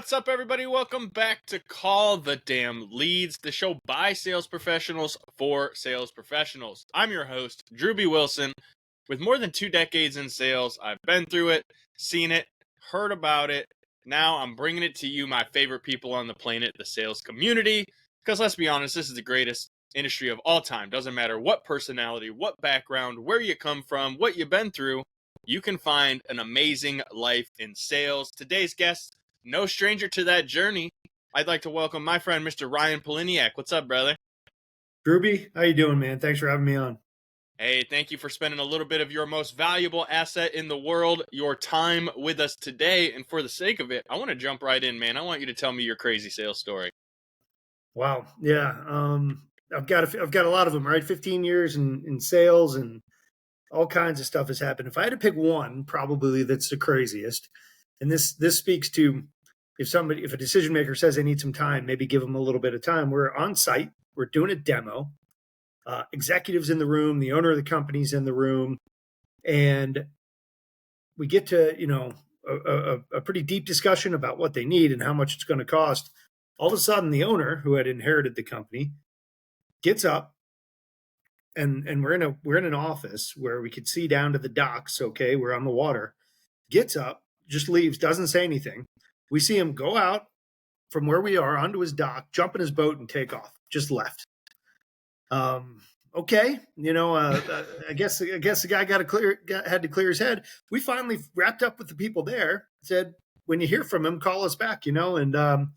What's up, everybody? Welcome back to Call the Damn Leads, the show by sales professionals for sales professionals. I'm your host, Drewbie Wilson. With more than 2 decades in sales, I've been through it, seen it, heard about it. Now I'm bringing it to you, my favorite people on the planet, the sales community. Because let's be honest, this is the greatest industry of all time. Doesn't matter what personality, what background, where you come from, what you've been through, you can find an amazing life in sales. Today's guest, no stranger to that journey. I'd like to welcome my friend, Mr. Ryan Pollyniak. What's up, brother? Drewbie, how you doing, man? Thanks for having me on. Hey, thank you for spending a little bit of your most valuable asset in the world, your time with us today. And for the sake of it, I want to jump right in, man. I want you to tell me your crazy sales story. Wow, yeah. I've got a lot of them, right? 15 years in sales and all kinds of stuff has happened. If I had to pick one, probably that's the craziest. And this speaks to if a decision maker says they need some time, maybe give them a little bit of time. We're on site, we're doing a demo. Executives in the room, the owner of the company's in the room, and we get to a pretty deep discussion about what they need and how much it's going to cost. All of a sudden, the owner, who had inherited the company, gets up, and we're in an office where we could see down to the docks. Okay, we're on the water. Gets up, just leaves, doesn't say anything. We see him go out from where we are onto his dock, jump in his boat, and take off. Just left. Okay, I guess the guy had to clear his head. We finally wrapped up with the people there. Said, when you hear from him, call us back. And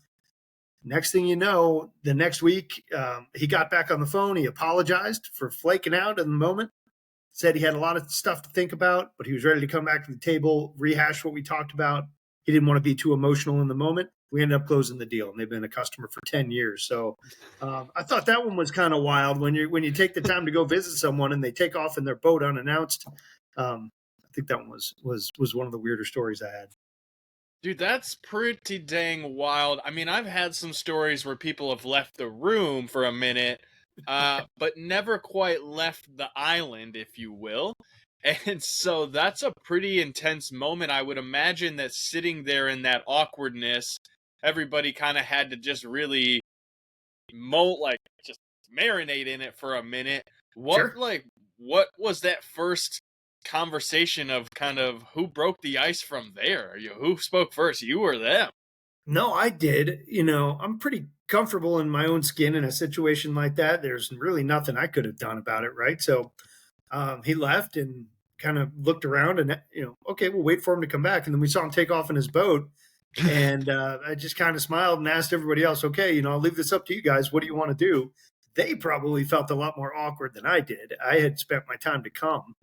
next thing you know, the next week, he got back on the phone. He apologized for flaking out in the moment. Said he had a lot of stuff to think about, but he was ready to come back to the table, rehash what we talked about. He didn't want to be too emotional in the moment. We ended up closing the deal, and they've been a customer for 10 years. So I thought that one was kind of wild when you take the time to go visit someone and they take off in their boat unannounced. I think that one was one of the weirder stories I had. Dude, that's pretty dang wild. I mean, I've had some stories where people have left the room for a minute, but never quite left the island, if you will. And so that's a pretty intense moment. I would imagine that sitting there in that awkwardness, everybody kind of had to just really just marinate in it for a minute. Sure. What was that first conversation of kind of who broke the ice from there? Who spoke first, you or them? No, I did. I'm pretty comfortable in my own skin in a situation like that. There's really nothing I could have done about it, right? So he left and kind of looked around and, okay, we'll wait for him to come back. And then we saw him take off in his boat. And I just kind of smiled and asked everybody else, okay, I'll leave this up to you guys. What do you want to do? They probably felt a lot more awkward than I did. I had spent my time to come.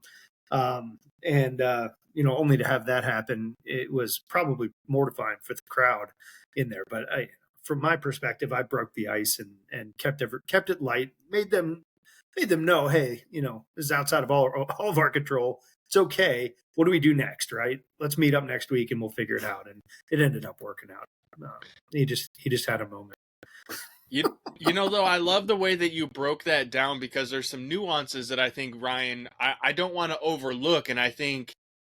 Only to have that happen, it was probably mortifying for the crowd in there. But from my perspective, I broke the ice and kept it light, made them know, hey, this is outside of all of our control. It's okay. What do we do next, right? Let's meet up next week and we'll figure it out. And it ended up working out. He just had a moment. Though, I love the way that you broke that down because there's some nuances that I think, Ryan, I don't want to overlook. And I think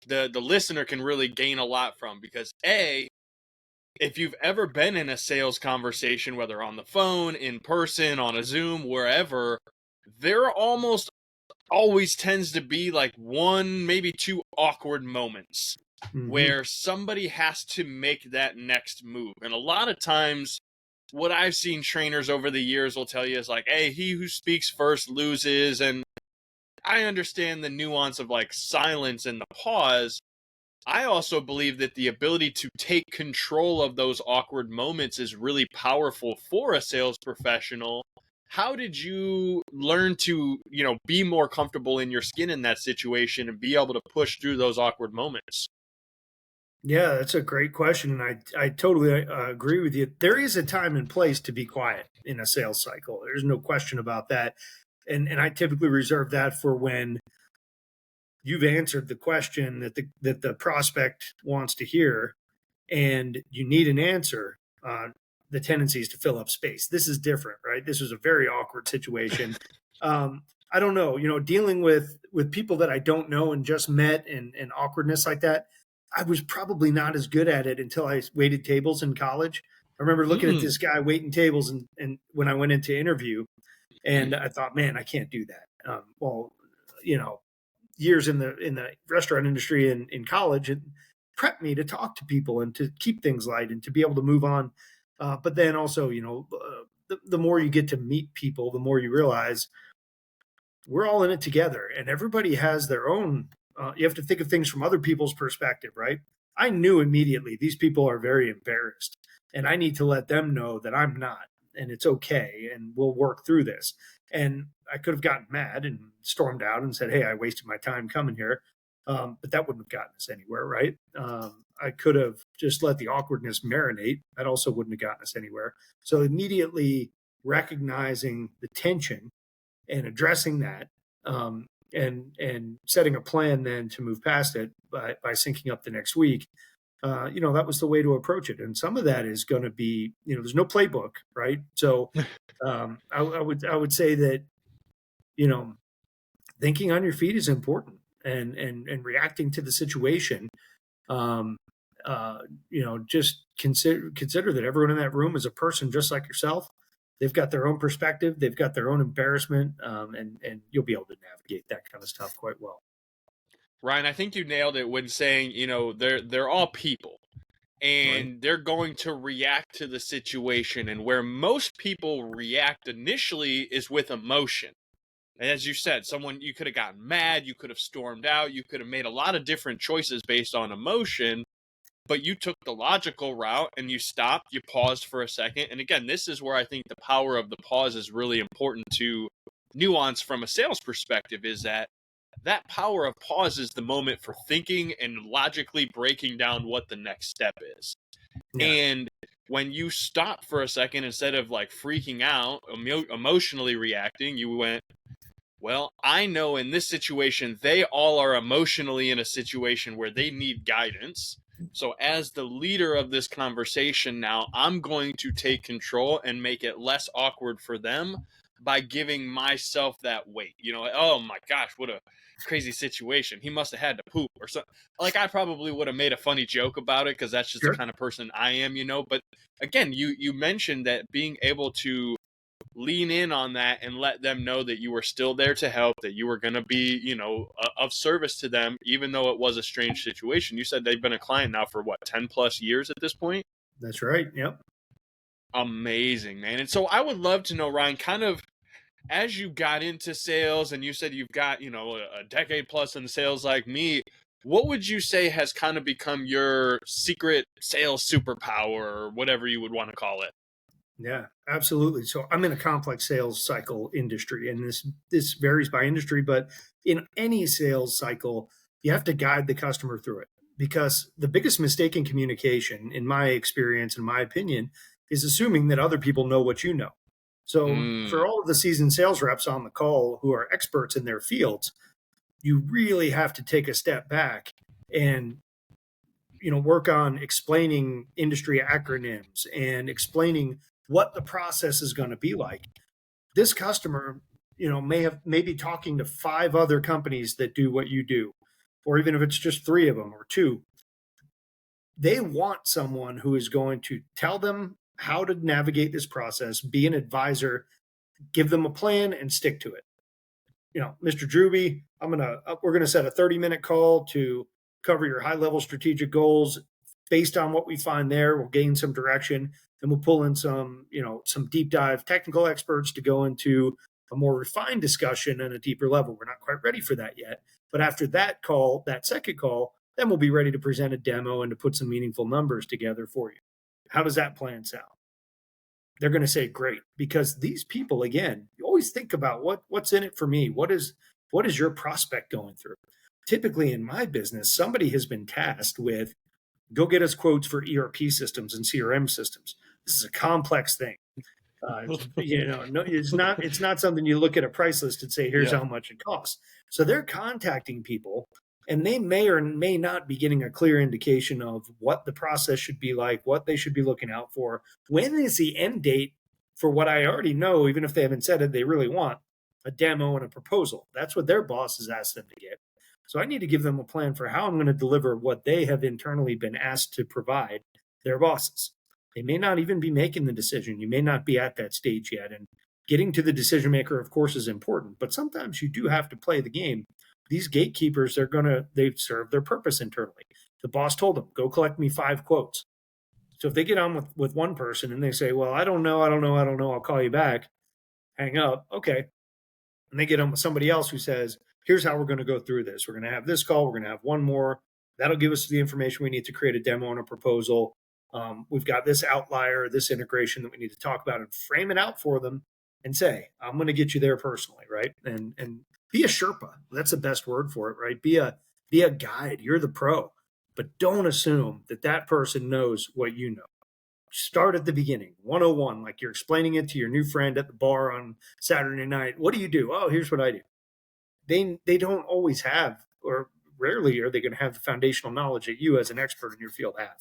the listener can really gain a lot from because if you've ever been in a sales conversation, whether on the phone, in person, on a Zoom, wherever, there almost always tends to be like one, maybe two awkward moments where somebody has to make that next move. And a lot of times, what I've seen trainers over the years will tell you is like, hey, he who speaks first loses. And I understand the nuance of like silence and the pause. I also believe that the ability to take control of those awkward moments is really powerful for a sales professional. How did you learn to, be more comfortable in your skin in that situation and be able to push through those awkward moments? Yeah, that's a great question. And I totally agree with you. There is a time and place to be quiet in a sales cycle. There's no question about that. And I typically reserve that for when you've answered the question that the prospect wants to hear and you need an answer. The tendency is to fill up space. This is different, right? This was a very awkward situation. I don't know, dealing with people that I don't know and just met and awkwardness like that. I was probably not as good at it until I waited tables in college. I remember looking at this guy waiting tables, and when I went into interview, and I thought, man, I can't do that. Well, you know, years in the restaurant industry and in college, it prepped me to talk to people and to keep things light and to be able to move on. But then also, the more you get to meet people, the more you realize we're all in it together, and everybody has their own. You have to think of things from other people's perspective, right? I knew immediately these people are very embarrassed, and I need to let them know that I'm not, and it's okay, and we'll work through this. And I could have gotten mad and stormed out and said, "Hey, I wasted my time coming here," but that wouldn't have gotten us anywhere, right? I could have just let the awkwardness marinate. That also wouldn't have gotten us anywhere. So immediately recognizing the tension and addressing that, and setting a plan then to move past it by syncing up the next week. That was the way to approach it. And some of that is going to be, there's no playbook, right? So I would say that, thinking on your feet is important, and reacting to the situation. Just consider that everyone in that room is a person just like yourself. They've got their own perspective. They've got their own embarrassment, and you'll be able to navigate that kind of stuff quite well. Ryan, I think you nailed it when saying, they're all people, and Right. they're going to react to the situation. And where most people react initially is with emotion. And as you said, you could have gotten mad, you could have stormed out, you could have made a lot of different choices based on emotion. But you took the logical route and you stopped, you paused for a second. And again, this is where I think the power of the pause is really important to nuance from a sales perspective, is that power of pause is the moment for thinking and logically breaking down what the next step is. Yeah. And when you stop for a second, instead of like freaking out, emotionally reacting, you went, well, I know in this situation, they all are emotionally in a situation where they need guidance. So as the leader of this conversation now, I'm going to take control and make it less awkward for them by giving myself that weight. Oh my gosh, what a crazy situation. He must have had to poop or something. Like, I probably would have made a funny joke about it because that's just the Sure. kind of person I am, But again, you mentioned that being able to lean in on that and let them know that you were still there to help, that you were going to be, of service to them, even though it was a strange situation. You said they've been a client now for what, 10 plus years at this point? That's right. Yep. Amazing, man. And so I would love to know, Ryan, kind of as you got into sales, and you said you've got, a decade plus in sales like me, what would you say has kind of become your secret sales superpower, or whatever you would want to call it? Yeah, absolutely. So I'm in a complex sales cycle industry, and this varies by industry, but in any sales cycle, you have to guide the customer through it, because the biggest mistake in communication, in my experience, in my opinion, is assuming that other people know what you know. So Mm, for all of the seasoned sales reps on the call who are experts in their fields, you really have to take a step back and work on explaining industry acronyms and explaining what the process is going to be like. This customer, may be talking to 5 other companies that do what you do, or even if it's just 3 of them or 2. They want someone who is going to tell them how to navigate this process, be an advisor, give them a plan, and stick to it. Mr. Drewbie, we're gonna set a 30-minute call to cover your high-level strategic goals. Based on what we find there, we'll gain some direction, and we'll pull in some deep dive technical experts to go into a more refined discussion and a deeper level. We're not quite ready for that yet, but after that call, that second call, then we'll be ready to present a demo and to put some meaningful numbers together for you. How does that plan sound? They're going to say great, because these people, again, you always think about what's in it for me. What is your prospect going through? Typically in my business, somebody has been tasked with go get us quotes for ERP systems and CRM systems. This is a complex thing. It's not something you look at a price list and say, here's yeah. how much it costs. So they're contacting people, and they may or may not be getting a clear indication of what the process should be like, what they should be looking out for. When is the end date for what I already know, even if they haven't said it, they really want a demo and a proposal. That's what their boss has asked them to get. So I need to give them a plan for how I'm going to deliver what they have internally been asked to provide their bosses. They may not even be making the decision. You may not be at that stage yet. And getting to the decision maker, of course, is important, but sometimes you do have to play the game. These gatekeepers, they've served their purpose internally. The boss told them, go collect me 5 quotes. So if they get on with one person and they say, well, I don't know, I'll call you back, hang up, okay. And they get on with somebody else who says, here's how we're going to go through this. We're going to have this call. We're going to have one more. That'll give us the information we need to create a demo and a proposal. We've got this outlier, this integration that we need to talk about, and frame it out for them and say, I'm going to get you there personally, right? And be a Sherpa. That's the best word for it, right? Be a guide. You're the pro. But don't assume that person knows what you know. Start at the beginning, 101, like you're explaining it to your new friend at the bar on Saturday night. What do you do? Oh, here's what I do. They don't always have, or rarely are they going to have the foundational knowledge that you as an expert in your field have.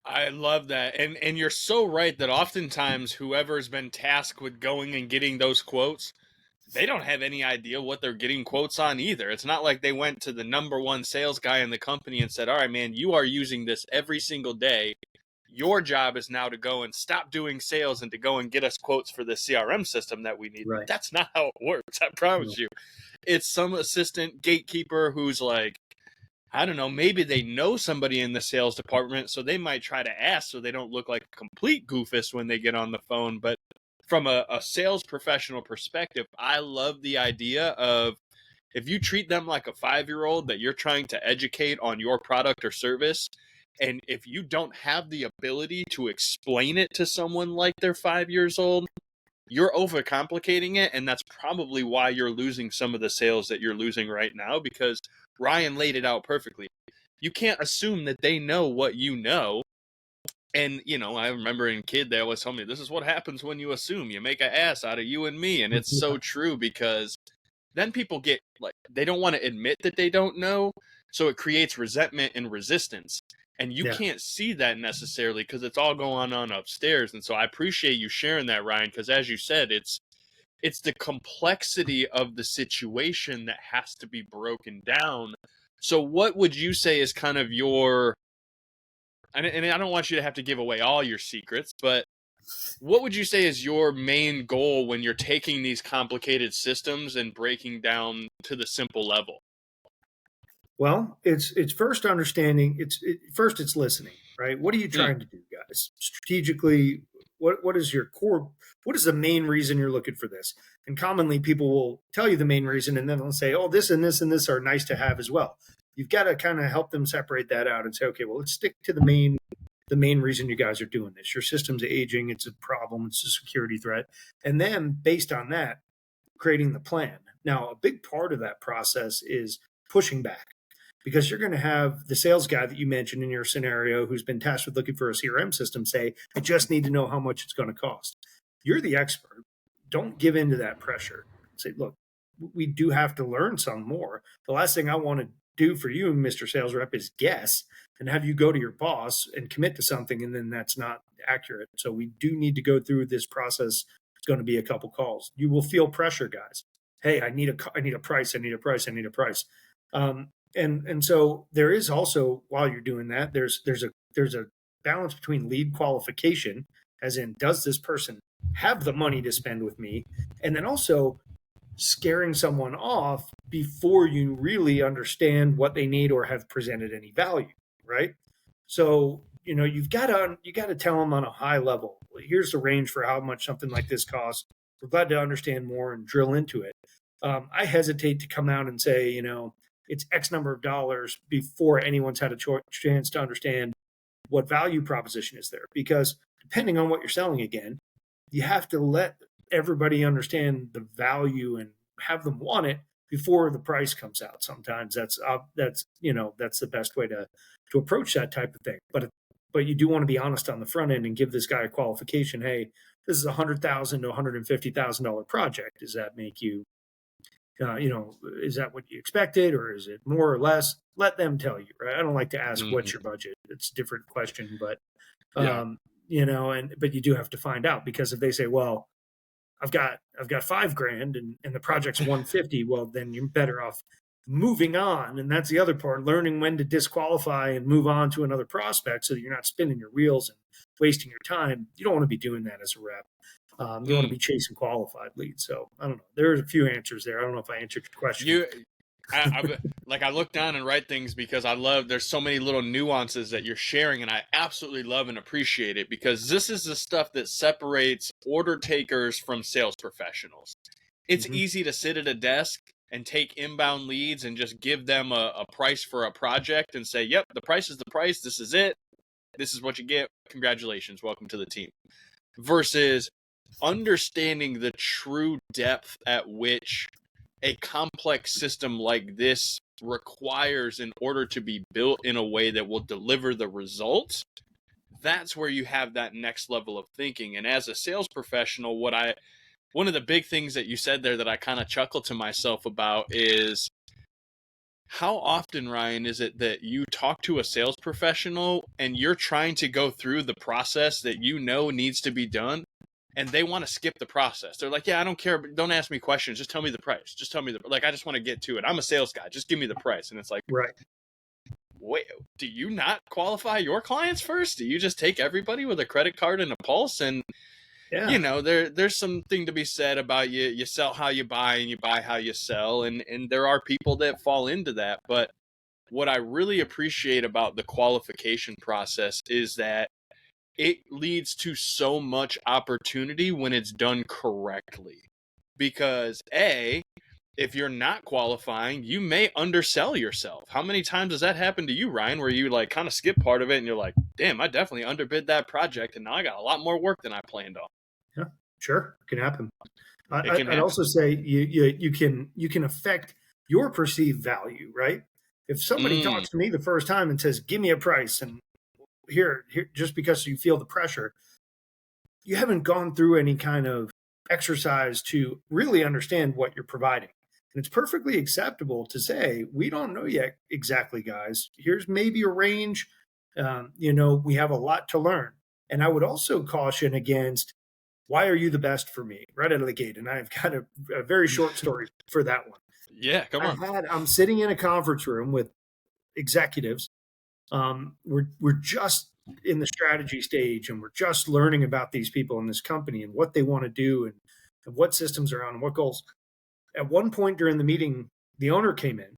I love that. And you're so right that oftentimes whoever's been tasked with going and getting those quotes, they don't have any idea what they're getting quotes on either. It's not like they went to the number one sales guy in the company and said, all right, man, you are using this every single day. Your job is now to go and stop doing sales and to go and get us quotes for the CRM system that we need. Right. That's not how it works. I promise you. It's some assistant gatekeeper who's like, I don't know, maybe they know somebody in the sales department, so they might try to ask so they don't look like a complete goofus when they get on the phone. But from a sales professional perspective, I love the idea of if you treat them like a 5-year-old that you're trying to educate on your product or service, and if you don't have the ability to explain it to someone like they're 5 years old, you're overcomplicating it. And that's probably why you're losing some of the sales that you're losing right now, because Ryan laid it out perfectly. You can't assume that they know what you know. And, I remember in kid, they always told me, this is what happens when you assume. You make an ass out of you and me. And it's so true, because then people get like, they don't want to admit that they don't know. So it creates resentment and resistance. And you can't see that necessarily because it's all going on upstairs. And so I appreciate you sharing that, Ryan, because as you said, it's the complexity of the situation that has to be broken down. So what would you say is kind of your, and I don't want you to have to give away all your secrets, but what would you say is your main goal when you're taking these complicated systems and breaking down to the simple level? Well, it's first understanding. It's listening, right? What are you trying to do, guys? Strategically, what is your core? What is the main reason you're looking for this? And commonly, people will tell you the main reason, and then they'll say, "Oh, this and this and this are nice to have as well." You've got to kind of help them separate that out and say, "Okay, well, let's stick to the main reason you guys are doing this. Your system's aging. It's a problem. It's a security threat." And then, based on that, creating the plan. Now, a big part of that process is pushing back, because you're going to have the sales guy that you mentioned in your scenario who's been tasked with looking for a CRM system say, I just need to know how much it's going to cost. You're the expert. Don't give in to that pressure. Say, look, we do have to learn some more. The last thing I want to do for you, Mr. Sales Rep, is guess and have you go to your boss and commit to something, and then that's not accurate. So we do need to go through this process. It's going to be a couple calls. You will feel pressure, guys. Hey, I need a price. I need a price. And so there is also, while you're doing that, there's a balance between lead qualification, as in, does this person have the money to spend with me? And then also scaring someone off before you really understand what they need or have presented any value, right? So, you've got to tell them on a high level, here's the range for how much something like this costs. We're glad to understand more and drill into it. I hesitate to come out and say, it's X number of dollars before anyone's had a chance to understand what value proposition is there. Because depending on what you're selling, again, you have to let everybody understand the value and have them want it before the price comes out. Sometimes that's the best way to approach that type of thing. But you do want to be honest on the front end and give this guy a qualification. Hey, this is $100,000 to $150,000 project. Does that make you is that what you expected, or is it more or less? Let them tell you, right? I don't like to ask what's your budget. It's a different question, but but you do have to find out, because if they say, well, I've got $5,000 and the project's $150, well, then you're better off moving on. And that's the other part, learning when to disqualify and move on to another prospect so that you're not spinning your wheels and wasting your time. You don't want to be doing that as a rep. You want to be chasing qualified leads. So I don't know. There's a few answers there. I don't know if I answered your question. I look down and write things because there's so many little nuances that you're sharing, and I absolutely love and appreciate it, because this is the stuff that separates order takers from sales professionals. It's easy to sit at a desk and take inbound leads and just give them a price for a project and say, yep, the price is the price. This is it. This is what you get. Congratulations. Welcome to the team. Versus understanding the true depth at which a complex system like this requires in order to be built in a way that will deliver the results. That's where you have that next level of thinking. And as a sales professional, one of the big things that you said there that I kind of chuckle to myself about is, how often, Ryan, is it that you talk to a sales professional and you're trying to go through the process that you know needs to be done, and they want to skip the process? They're like, yeah, I don't care. Don't ask me questions. Just tell me the price. Just tell me I just want to get to it. I'm a sales guy. Just give me the price. And it's like, right. Wait, do you not qualify your clients first? Do you just take everybody with a credit card and a pulse? And there's something to be said about you sell how you buy and you buy how you sell. And there are people that fall into that. But what I really appreciate about the qualification process is that it leads to so much opportunity when it's done correctly. Because if you're not qualifying, you may undersell yourself. How many times does that happen to you, Ryan, where you kind of skip part of it and you're like, damn, I definitely underbid that project and now I got a lot more work than I planned on? Yeah, sure. It can happen. I'd also say you can affect your perceived value, right? If somebody talks to me the first time and says, give me a price, and here, just because you feel the pressure, you haven't gone through any kind of exercise to really understand what you're providing. And it's perfectly acceptable to say, we don't know yet exactly, guys. Here's maybe a range. We have a lot to learn. And I would also caution against, why are you the best for me, right out of the gate? And I've got a very short story for that one. Yeah, come on. I'm sitting in a conference room with executives. We're just in the strategy stage, and we're just learning about these people in this company and what they want to do and what systems are on and what goals. At one point during the meeting, the owner came in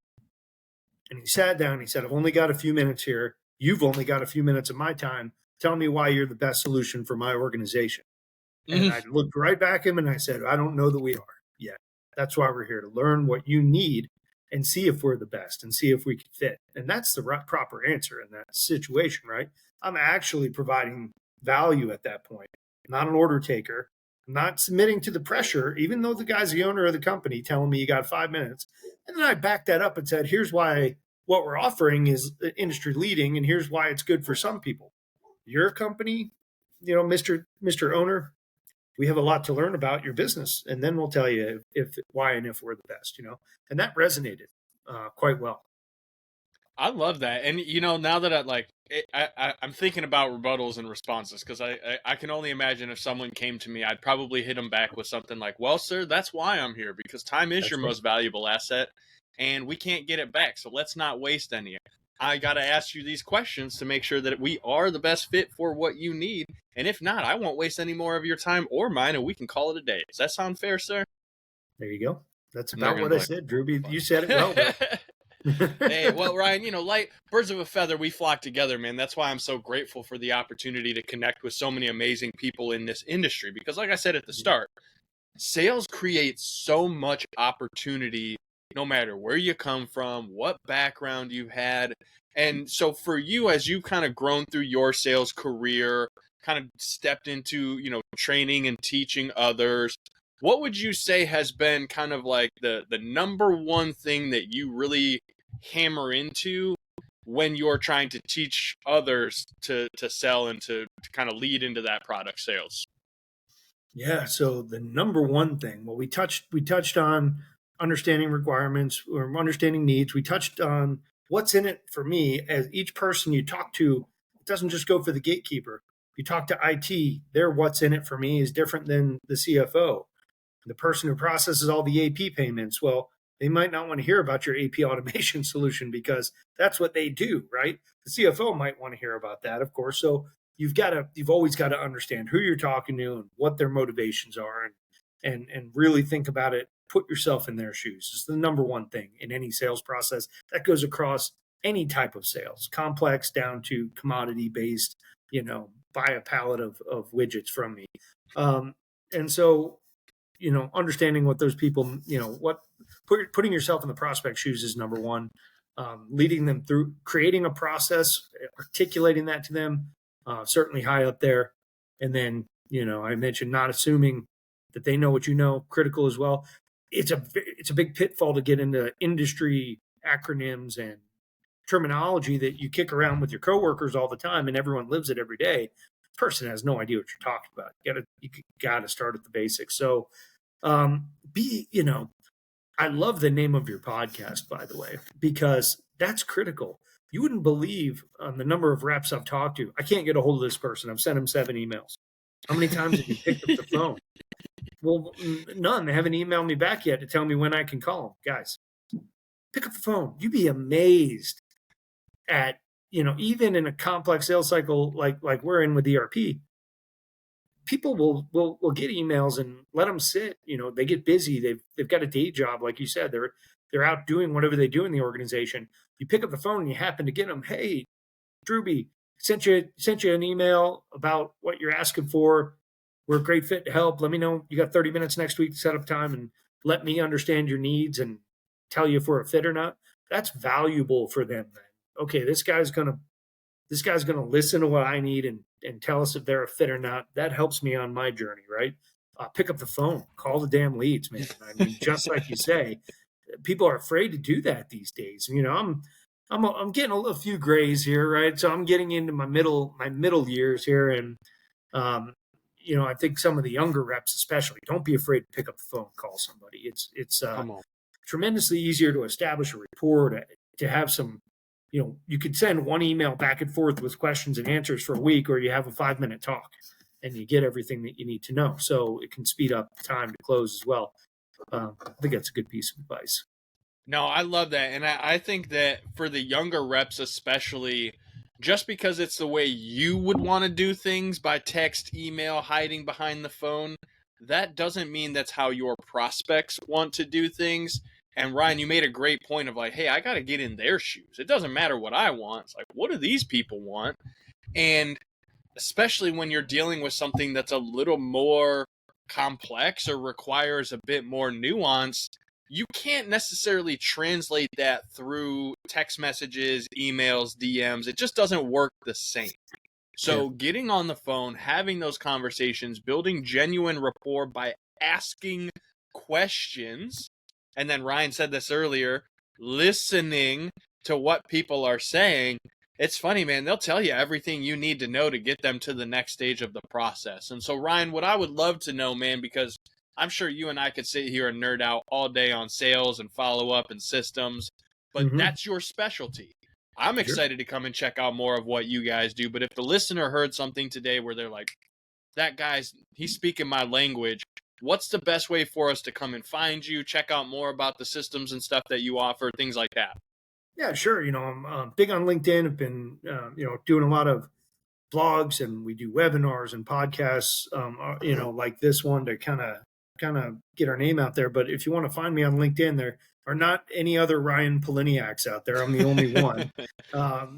and he sat down. And he said, I've only got a few minutes here. You've only got a few minutes of my time. Tell me why you're the best solution for my organization. And I looked right back at him and I said, I don't know that we are yet. That's why we're here, to learn what you need and see if we're the best and see if we can fit. And that's the proper answer in that situation, right? I'm actually providing value at that point, not an order taker. I'm not submitting to the pressure, even though the guy's the owner of the company telling me you got 5 minutes. And then I backed that up and said, here's why what we're offering is industry leading, and here's why it's good for some people. Your company, Mr. Owner, we have a lot to learn about your business, and then we'll tell you why and if we're the best, and that resonated quite well. I love that. And, now that I'm thinking about rebuttals and responses, because I can only imagine if someone came to me, I'd probably hit them back with something like, well, sir, that's why I'm here, because time is your most valuable asset and we can't get it back. So let's not waste any. I got to ask you these questions to make sure that we are the best fit for what you need. And if not, I won't waste any more of your time or mine, and we can call it a day. Does that sound fair, sir? There you go. That's about what I said, Drewbie. You said it well. Hey, well, Ryan, like birds of a feather, we flock together, man. That's why I'm so grateful for the opportunity to connect with so many amazing people in this industry. Because like I said at the start, sales creates so much opportunity, no matter where you come from, what background you had. And so for you, as you've kind of grown through your sales career, kind of stepped into, training and teaching others, what would you say has been kind of like the number one thing that you really hammer into when you're trying to teach others to sell and to kind of lead into that product sales? Yeah. So the number one thing, well, we touched on understanding requirements or understanding needs. We touched on what's in it for me. As each person you talk to, it doesn't just go for the gatekeeper. You talk to IT, their what's in it for me is different than the CFO. The person who processes all the AP payments, well, They might not want to hear about your AP automation solution because that's what they do, right? The CFO might want to hear about that, of course. So you've always got to understand who you're talking to and what their motivations are, and really think about it. Put yourself in their shoes. It's the number one thing in any sales process. That goes across any type of sales, complex down to commodity based, buy a pallet of widgets from me. And so, understanding what those people, putting yourself in the prospect shoes is number one. Leading them through creating a process, articulating that to them, certainly high up there. And then, I mentioned not assuming that they know what you know, critical as well. It's a big pitfall to get into industry acronyms and terminology that you kick around with your coworkers all the time, and everyone lives it every day. The person has no idea what you're talking about. You gotta start at the basics. So, I love the name of your podcast, by the way, because that's critical. You wouldn't believe the number of reps I've talked to. I can't get a hold of this person. I've sent him 7 emails. How many times have you picked up the phone? Well, none. They haven't emailed me back yet to tell me when I can call them. Guys, pick up the phone. You'd be amazed at, even in a complex sales cycle like we're in with ERP, people will get emails and let them sit. They get busy. They've got a day job, like you said. They're out doing whatever they do in the organization. You pick up the phone and you happen to get them. Hey, Drewbie, sent you an email about what you're asking for. We're a great fit to help. Let me know. You got 30 minutes next week to set up time and let me understand your needs and tell you if we're a fit or not. That's valuable for them. Then, okay, this guy's gonna listen to what I need and tell us if they're a fit or not. That helps me on my journey, right? Pick up the phone, call the damn leads, man. I mean, just like you say, people are afraid to do that these days. I'm getting a few grays here, right? So I'm getting into my middle years here, and I think some of the younger reps, especially, don't be afraid to pick up the phone, and call somebody. It's tremendously easier to establish a rapport, to have some. You could send one email back and forth with questions and answers for a week, or you have a 5-minute talk and you get everything that you need to know. So it can speed up the time to close as well. I think that's a good piece of advice. No, I love that. And I think that for the younger reps especially, just because it's the way you would want to do things by text, email, hiding behind the phone, that doesn't mean that's how your prospects want to do things. And Ryan, you made a great point of like, hey, I got to get in their shoes. It doesn't matter what I want. It's like, what do these people want? And especially when you're dealing with something that's a little more complex or requires a bit more nuance, you can't necessarily translate that through text messages, emails, DMs. It just doesn't work the same. So getting on the phone, having those conversations, building genuine rapport by asking questions. And then Ryan said this earlier, listening to what people are saying. It's funny, man. They'll tell you everything you need to know to get them to the next stage of the process. And so, Ryan, what I would love to know, man, because I'm sure you and I could sit here and nerd out all day on sales and follow-up and systems, but that's your specialty. I'm excited to come and check out more of what you guys do. But if the listener heard something today where they're like, that he's speaking my language, what's the best way for us to come and find you, check out more about the systems and stuff that you offer, things like that? Yeah, sure. I'm big on LinkedIn. I've been, doing a lot of blogs, and we do webinars and podcasts, like this one to kind of get our name out there. But if you want to find me on LinkedIn, there are not any other Ryan Pollyniaks out there. I'm the only one.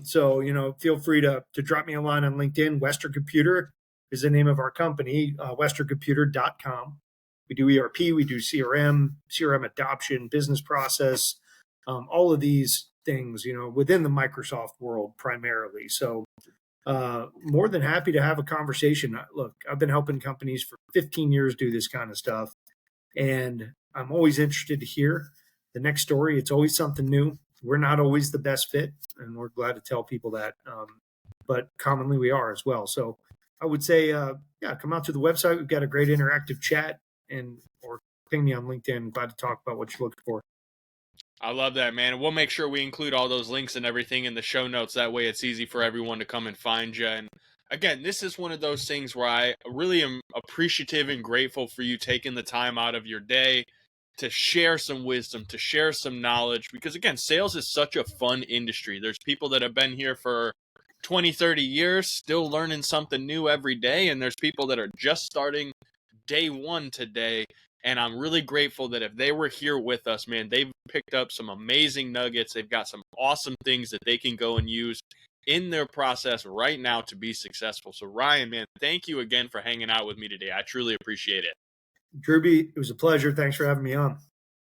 So, feel free to drop me a line on LinkedIn. Western Computer is the name of our company, westerncomputer.com. We do ERP, we do CRM adoption, business process, all of these things, within the Microsoft world primarily. So more than happy to have a conversation. Look, I've been helping companies for 15 years do this kind of stuff, and I'm always interested to hear the next story. It's always something new. We're not always the best fit, and we're glad to tell people that, but commonly we are as well. So I would say, come out to the website. We've got a great interactive chat, or ping me on LinkedIn. Glad to talk about what you're looking for. I love that, man. And we'll make sure we include all those links and everything in the show notes. That way it's easy for everyone to come and find you. And again, this is one of those things where I really am appreciative and grateful for you taking the time out of your day to share some wisdom, to share some knowledge, because again, sales is such a fun industry. There's people that have been here for 20, 30 years, still learning something new every day. And there's people that are just starting day one today. And I'm really grateful that if they were here with us, man, they've picked up some amazing nuggets. They've got some awesome things that they can go and use in their process right now to be successful. So Ryan, man, thank you again for hanging out with me today. I truly appreciate it. Drewbie, it was a pleasure. Thanks for having me on.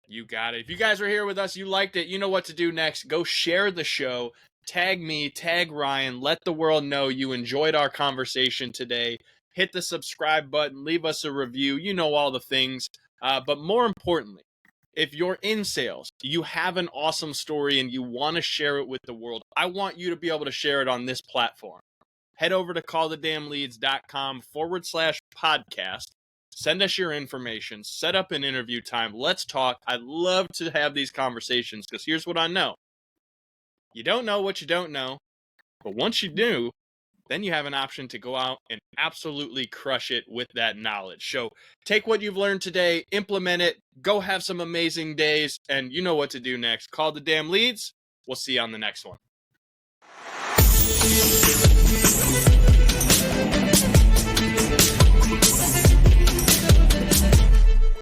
You got it. If you guys are here with us, you liked it, you know what to do next. Go share the show. Tag me, tag Ryan. Let the world know you enjoyed our conversation today. Hit the subscribe button. Leave us a review. You know all the things. But more importantly, if you're in sales, you have an awesome story and you want to share it with the world, I want you to be able to share it on this platform. Head over to callthedamnleads.com/podcast. Send us your information. Set up an interview time. Let's talk. I'd love to have these conversations because here's what I know. You don't know what you don't know, but once you do, then you have an option to go out and absolutely crush it with that knowledge. So take what you've learned today, implement it, go have some amazing days, and you know what to do next. Call the damn leads. We'll see you on the next one.